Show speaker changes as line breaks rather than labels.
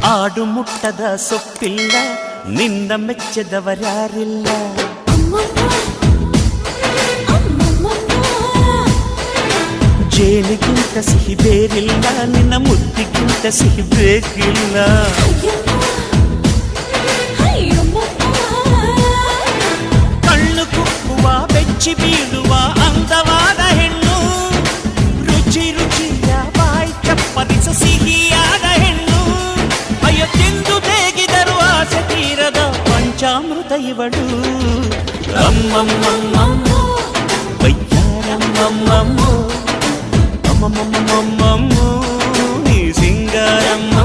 ಆಡು ಮುಟ್ಟದ ಸೊಪ್ಪಿಲ್ಲ ನಿನ್ನ ಮೆಚ್ಚದವರ್ಯಾರಿಲ್ಲ ಜೇನಿಗಿಂತ ಸಿಹಿ ಬೇರಿಲ್ಲ ನಿನ್ನ ಮುದ್ದಿಗಿಂತ ಸಿಹಿ ಬೇಕಿಲ್ಲ ಕಣ್ಣು ಕುಕ್ಕುವ ಬೆಚ್ಚಿ ಬೀಳುವ ಅಂದವಾದ ಹೆಣ್ಣು ರುಚಿ ರುಚಿಯ ಬಾಯಿ ಚಪ್ಪರಿಸ ಸಿಹಿಯಾದ ಹೆಣ್ಣು ಅಯ್ಯೋ ತಿಂದು ಬೇಗಿದರು ಆಸೆ ತೀರದ ಪಂಚಾಮೃತ ಇವಳು ಅಮ್ಮಮ್ಮಮ್ಮಮ್ಮೋ ವೈದ್ಯಾರಮ್ಮಮ್ಮಮ್ಮೋ ಅಮ್ಮಮ್ಮಮ್ಮಮ್ಮೋ ನೀ ಸಿಂಗಾರಮ್ಮ